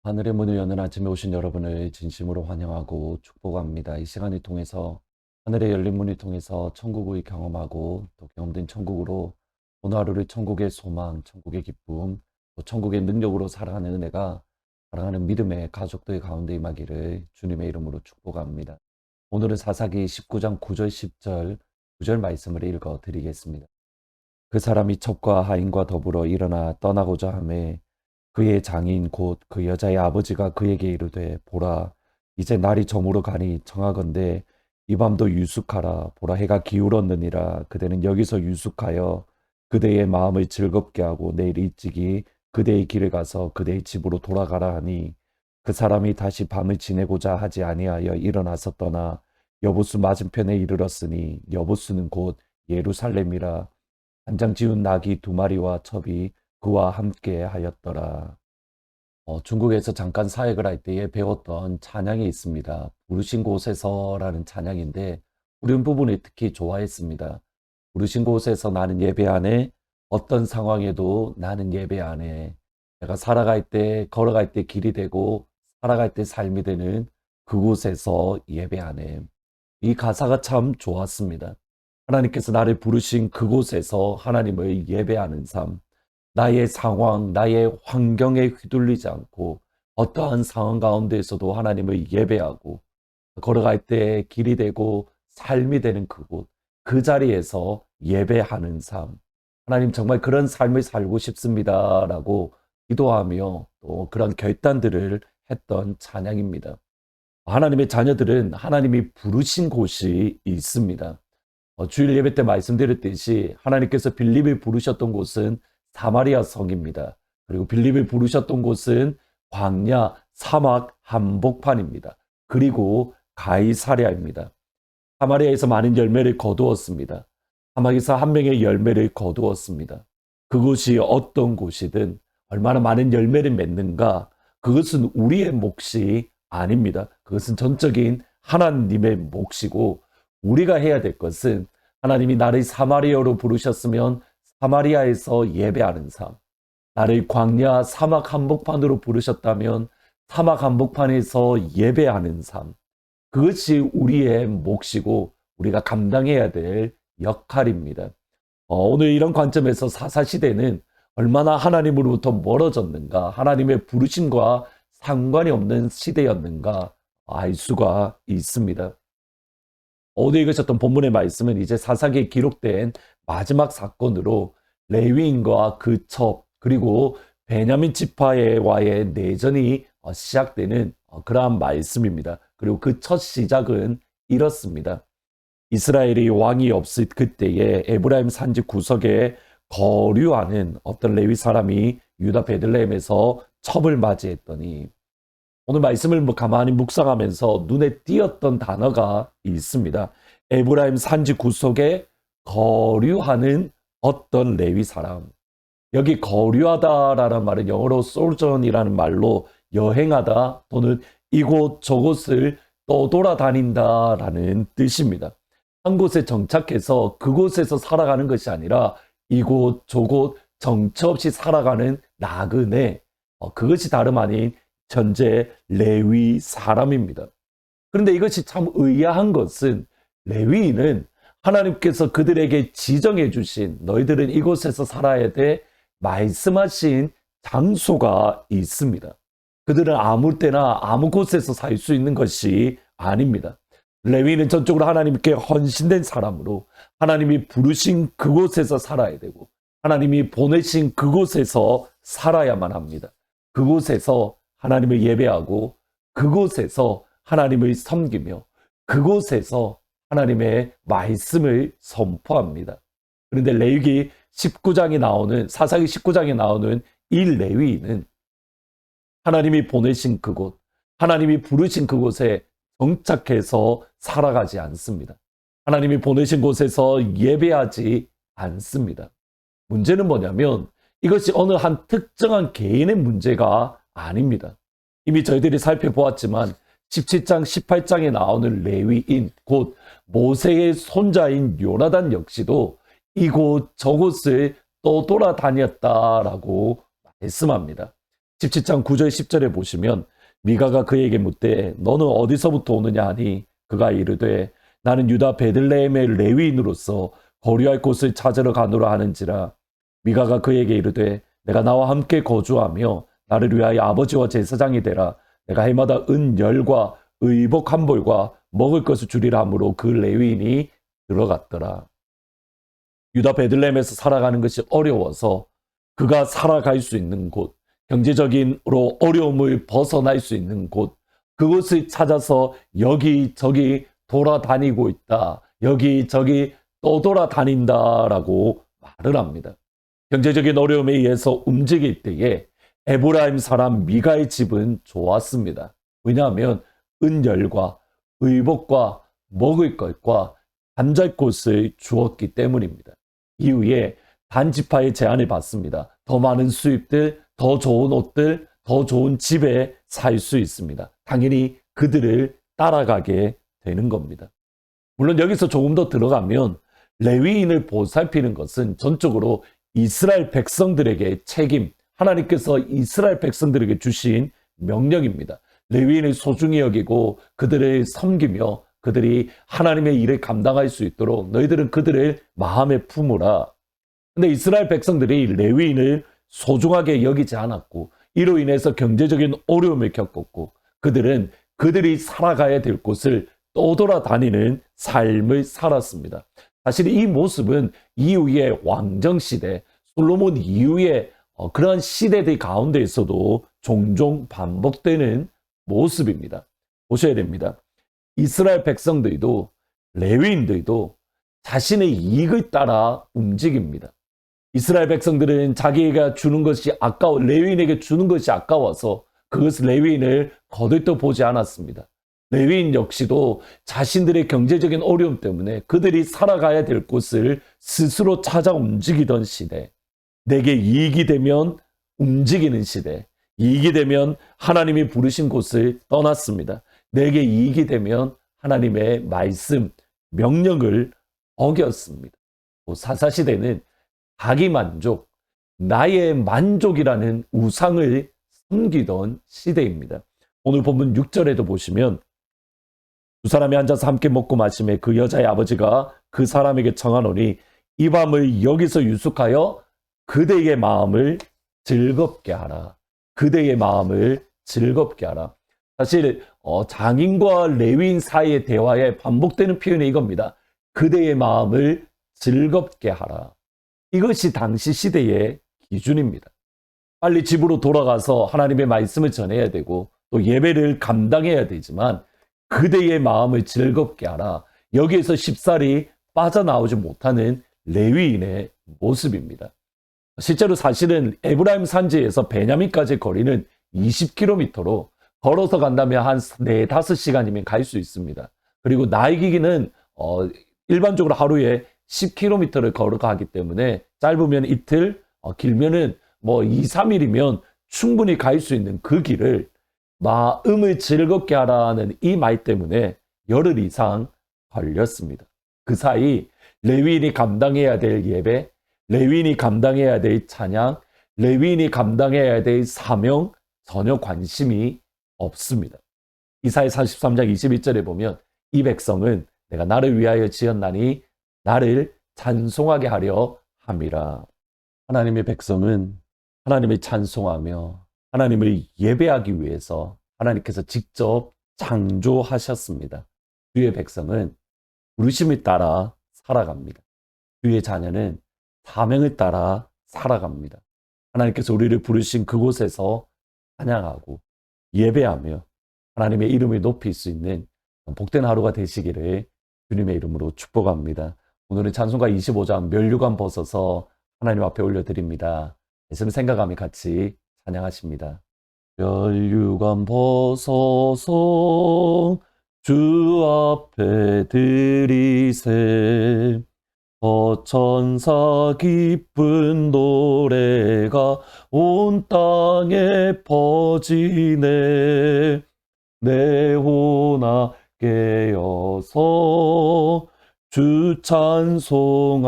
하늘의 문을 여는 아침에 오신 여러분을 진심으로 환영하고 축복합니다. 이 시간을 통해서 하늘의 열린 문을 통해서 천국을 경험하고 또 경험된 천국으로 오늘 하루를 천국의 소망, 천국의 기쁨, 또 천국의 능력으로 살아가는 은혜가 사랑하는 믿음의 가족들 가운데 임하기를 주님의 이름으로 축복합니다. 오늘은 사사기 19장 9절 10절 9절 말씀을 읽어 드리겠습니다. 그 사람이 첩과 하인과 더불어 일어나 떠나고자 하매 그의 장인 곧 그 여자의 아버지가 그에게 이르되 보라 이제 날이 저물어 가니 청하건대 이 밤도 유숙하라. 보라 해가 기울었느니라. 그대는 여기서 유숙하여 그대의 마음을 즐겁게 하고 내일 일찍이 그대의 길을 가서 그대의 집으로 돌아가라 하니 그 사람이 다시 밤을 지내고자 하지 아니하여 일어나서 떠나 여보수 맞은편에 이르렀으니 여보수는 곧 예루살렘이라. 한장 지운 낙이 2마리와 첩이 그와 함께 하였더라. 중국에서 잠깐 사역을 할 때에 배웠던 찬양이 있습니다. 부르신 곳에서라는 찬양인데 부른 부분을 특히 좋아했습니다. 부르신 곳에서 나는 예배하네. 어떤 상황에도 나는 예배하네. 내가 살아갈 때, 걸어갈 때 길이 되고 살아갈 때 삶이 되는 그곳에서 예배하네. 이 가사가 참 좋았습니다. 하나님께서 나를 부르신 그곳에서 하나님을 예배하는 삶, 나의 상황, 나의 환경에 휘둘리지 않고 어떠한 상황 가운데에서도 하나님을 예배하고 걸어갈 때 길이 되고 삶이 되는 그곳, 그 자리에서 예배하는 삶. 하나님 정말 그런 삶을 살고 싶습니다라고 기도하며 또 그런 결단들을 했던 찬양입니다. 하나님의 자녀들은 하나님이 부르신 곳이 있습니다. 주일 예배 때 말씀드렸듯이 하나님께서 빌립을 부르셨던 곳은 사마리아 성입니다. 그리고 빌립을 부르셨던 곳은 광야, 사막, 한복판입니다. 그리고 가이사랴입니다. 사마리아에서 많은 열매를 거두었습니다. 사막에서 한 명의 열매를 거두었습니다. 그곳이 어떤 곳이든 얼마나 많은 열매를 맺는가, 그것은 우리의 몫이 아닙니다. 그것은 전적인 하나님의 몫이고 우리가 해야 될 것은 하나님이 나를 사마리아로 부르셨으면 사마리아에서 예배하는 삶, 나를 광야 사막 한복판으로 부르셨다면 사막 한복판에서 예배하는 삶, 그것이 우리의 몫이고 우리가 감당해야 될 역할입니다. 오늘 이런 관점에서 사사시대는 얼마나 하나님으로부터 멀어졌는가, 하나님의 부르심과 상관이 없는 시대였는가 알 수가 있습니다. 오늘 읽으셨던 본문의 말씀은 이제 사사기에 기록된 마지막 사건으로 레위인과 그 첩, 그리고 베냐민 지파와의 내전이 시작되는 그러한 말씀입니다. 그리고 그 첫 시작은 이렇습니다. 이스라엘이 왕이 없을 그때에 에브라임 산지 구석에 거류하는 어떤 레위 사람이 유다 베들레헴에서 첩을 맞이했더니, 오늘 말씀을 가만히 묵상하면서 눈에 띄었던 단어가 있습니다. 에브라임 산지 구석에 거류하는 어떤 레위 사람. 여기 거류하다라는 말은 영어로 sojourn이라는 말로 여행하다 또는 이곳 저곳을 떠돌아다닌다라는 뜻입니다. 한 곳에 정착해서 그곳에서 살아가는 것이 아니라 이곳 저곳 정처 없이 살아가는 나그네, 그것이 다름 아닌 현재 레위 사람입니다. 그런데 이것이 참 의아한 것은 레위인은 하나님께서 그들에게 지정해 주신 너희들은 이곳에서 살아야 돼 말씀하신 장소가 있습니다. 그들은 아무 때나 아무 곳에서 살 수 있는 것이 아닙니다. 레위인은 전적으로 하나님께 헌신된 사람으로 하나님이 부르신 그곳에서 살아야 되고 하나님이 보내신 그곳에서 살아야만 합니다. 그곳에서 하나님을 예배하고 그곳에서 하나님을 섬기며 그곳에서 하나님의 말씀을 선포합니다. 그런데 레위기 19장에 나오는 사사기 19장에 나오는 이 레위인은 하나님이 보내신 그곳, 하나님이 부르신 그곳에 정착해서 살아가지 않습니다. 하나님이 보내신 곳에서 예배하지 않습니다. 문제는 뭐냐면 이것이 어느 한 특정한 개인의 문제가 아닙니다. 이미 저희들이 살펴보았지만 17장, 18장에 나오는 레위인, 곧 모세의 손자인 요나단 역시도 이곳 저곳을 떠돌아다녔다라고 말씀합니다. 17장 9절 10절에 보시면 미가가 그에게 묻되 너는 어디서부터 오느냐 하니 그가 이르되 나는 유다 베들레헴의 레위인으로서 거류할 곳을 찾으러 가노라 하는지라. 미가가 그에게 이르되 내가 나와 함께 거주하며 나를 위하여 아버지와 제사장이 되라. 내가 해마다 은열과 의복 한 벌과 먹을 것을 주리라 하므로 그 레위인이 들어갔더라. 유다 베들레헴에서 살아가는 것이 어려워서 그가 살아갈 수 있는 곳, 경제적인으로 어려움을 벗어날 수 있는 곳, 그곳을 찾아서 여기저기 돌아다니고 있다. 여기저기 떠돌아다닌다라고 말을 합니다. 경제적인 어려움에 의해서 움직일 때에 에브라임 사람 미가의 집은 좋았습니다. 왜냐하면 은열과 의복과 먹을 것과 잠잘 곳을 주었기 때문입니다. 이후에 단지파의 제안을 받습니다. 더 많은 수입들, 더 좋은 옷들, 더 좋은 집에 살 수 있습니다. 당연히 그들을 따라가게 되는 겁니다. 물론 여기서 조금 더 들어가면 레위인을 보살피는 것은 전적으로 이스라엘 백성들에게 책임, 하나님께서 이스라엘 백성들에게 주신 명령입니다. 레위인을 소중히 여기고 그들을 섬기며 그들이 하나님의 일을 감당할 수 있도록 너희들은 그들을 마음에 품으라. 근데 이스라엘 백성들이 레위인을 소중하게 여기지 않았고 이로 인해서 경제적인 어려움을 겪었고 그들은 그들이 살아가야 될 곳을 떠돌아다니는 삶을 살았습니다. 사실 이 모습은 이후의 왕정시대, 솔로몬 이후의 그러한 시대들 가운데에서도 종종 반복되는 모습입니다. 보셔야 됩니다. 이스라엘 백성들도 레위인들도 자신의 이익을 따라 움직입니다. 이스라엘 백성들은 자기가 주는 것이 아까워, 레위인에게 주는 것이 아까워서 그것을 레위인을 거들떠보지 않았습니다. 레위인 역시도 자신들의 경제적인 어려움 때문에 그들이 살아가야 될 곳을 스스로 찾아 움직이던 시대, 내게 이익이 되면 움직이는 시대, 이익이 되면 하나님이 부르신 곳을 떠났습니다. 내게 이익이 되면 하나님의 말씀, 명령을 어겼습니다. 사사시대는 자기 만족, 나의 만족이라는 우상을 섬기던 시대입니다. 오늘 본문 6절에도 보시면 두 사람이 앉아서 함께 먹고 마시매 그 여자의 아버지가 그 사람에게 청하노니 이 밤을 여기서 유숙하여 그대의 마음을 즐겁게 하라. 그대의 마음을 즐겁게 하라. 사실 장인과 레위인 사이의 대화에 반복되는 표현이 이겁니다. 그대의 마음을 즐겁게 하라. 이것이 당시 시대의 기준입니다. 빨리 집으로 돌아가서 하나님의 말씀을 전해야 되고 또 예배를 감당해야 되지만 그대의 마음을 즐겁게 하라. 여기에서 쉽사리 빠져나오지 못하는 레위인의 모습입니다. 실제로 사실은 에브라임 산지에서 베냐민까지 거리는 20km로 걸어서 간다면 한 4, 5시간이면 갈 수 있습니다. 그리고 나이기는 일반적으로 하루에 10km를 걸어가기 때문에 짧으면 이틀, 길면은 2, 3일이면 충분히 갈 수 있는 그 길을 마음을 즐겁게 하라는 이 말 때문에 열흘 이상 걸렸습니다. 그 사이 레위인이 감당해야 될 예배, 레위인이 감당해야 될 찬양, 레위인이 감당해야 될 사명 전혀 관심이 없습니다. 이사야 43장 22절에 보면 이 백성은 내가 나를 위하여 지었나니 나를 찬송하게 하려 함이라. 하나님의 백성은 하나님을 찬송하며 하나님을 예배하기 위해서 하나님께서 직접 창조하셨습니다. 주의 백성은 부르심을 따라 살아갑니다. 주의 자녀는 사명을 따라 살아갑니다. 하나님께서 우리를 부르신 그곳에서 찬양하고 예배하며 하나님의 이름을 높일 수 있는 복된 하루가 되시기를 주님의 이름으로 축복합니다. 오늘은 찬송가 25장 멸류관 벗어서 하나님 앞에 올려드립니다. 말씀을 생각하며 같이 찬양하십니다. 멸류관 벗어서 주 앞에 드리세 천사 기쁜 노래가 온 땅에 퍼지네 내 혼아 깨어서 주 찬송하여라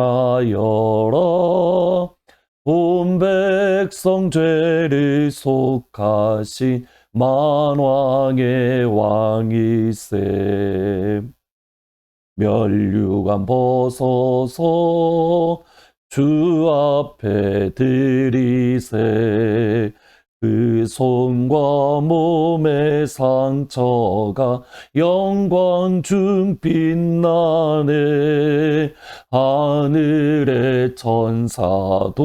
온 백성 죄를 속하신 만왕의 왕이세. 면류관 벗어서 주 앞에 드리세. 그 손과 몸의 상처가 영광 중 빛나네. 하늘의 천사도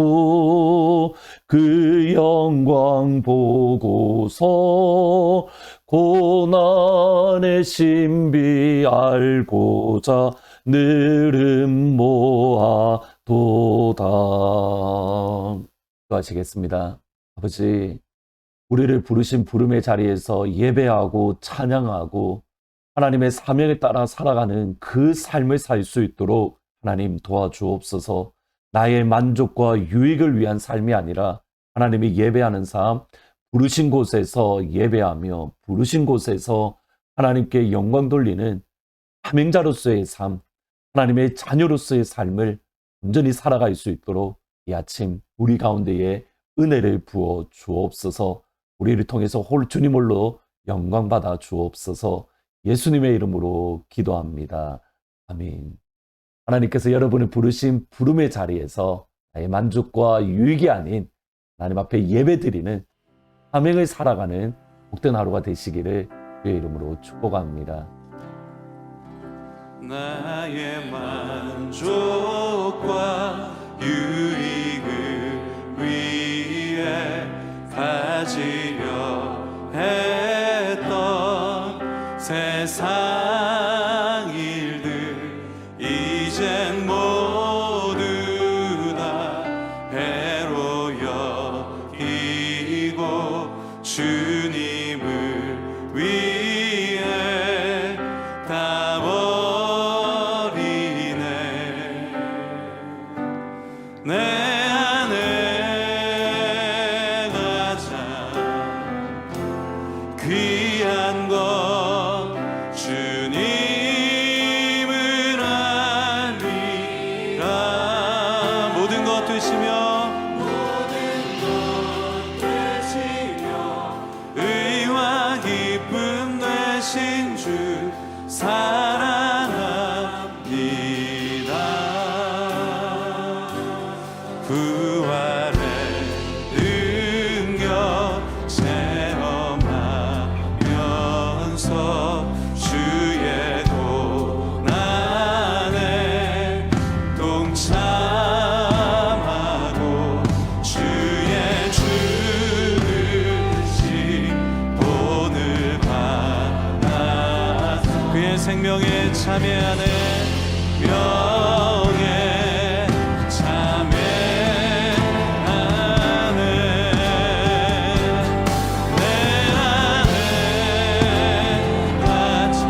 그 영광 보고서 고난의 신비 알고자 늘음 모아도다. 기도하시겠습니다. 아버지, 우리를 부르신 부름의 자리에서 예배하고 찬양하고 하나님의 사명에 따라 살아가는 그 삶을 살 수 있도록 하나님 도와주옵소서. 나의 만족과 유익을 위한 삶이 아니라 하나님이 예배하는 삶, 부르신 곳에서 예배하며 부르신 곳에서 하나님께 영광 돌리는 사명자로서의 삶, 하나님의 자녀로서의 삶을 온전히 살아갈 수 있도록 이 아침 우리 가운데에 은혜를 부어 주옵소서. 우리를 통해서 주님 홀로 영광 받아 주옵소서. 예수님의 이름으로 기도합니다. 아멘. 하나님께서 여러분을 부르신 부름의 자리에서 나의 만족과 유익이 아닌 하나님 앞에 예배드리는 사명을 살아가는 복된 하루가 되시기를 주의 이름으로 축복합니다. 나의 만족과 유익을 위해 가지려 했던 세상 일들 이젠 모두 다 해로 여기고 주님을 위해 다 버리네. 내 안에 가장 귀한 것 주님을 알리라. 모든 것 되시며 의와 기쁨 되신 주 사랑합니다. 부활의 능력 체험하면서 주의 고난에 동참하고 주의 죽으신 본을 받아 그의 생명에 참여하는 명예 참여하네. 내 안에 가장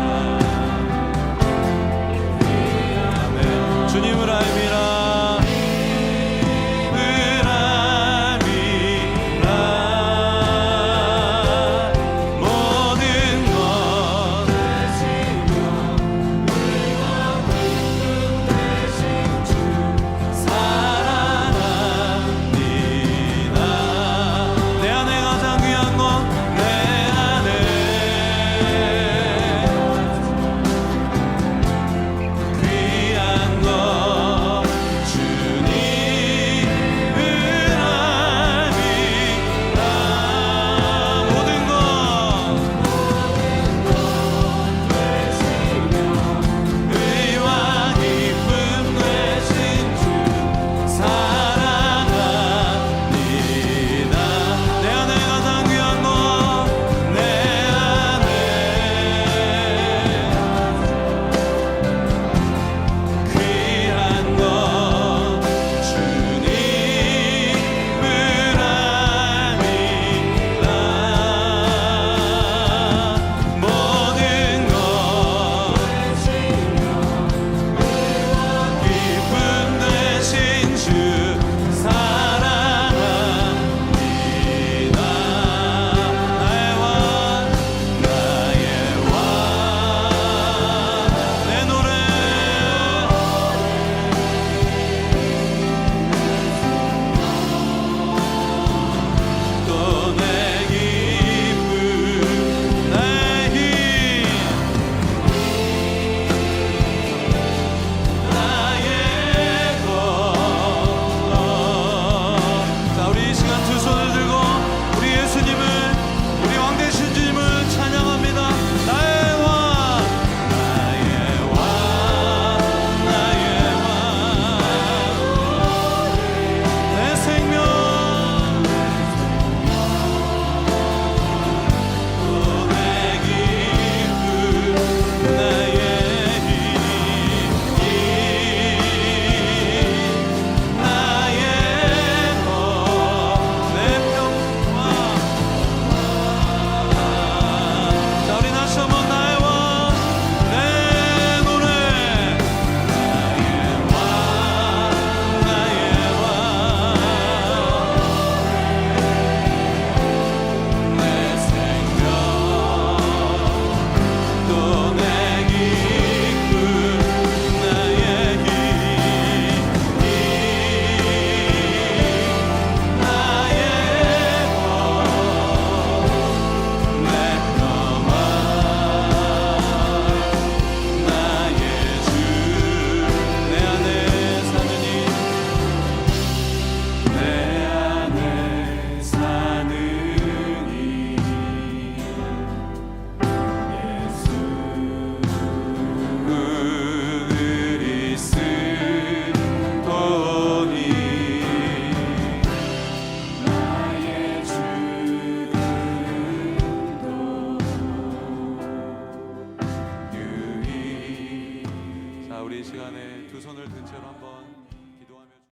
주님을 알미라. 모든 것 시간에 두 손을 든 채로 한번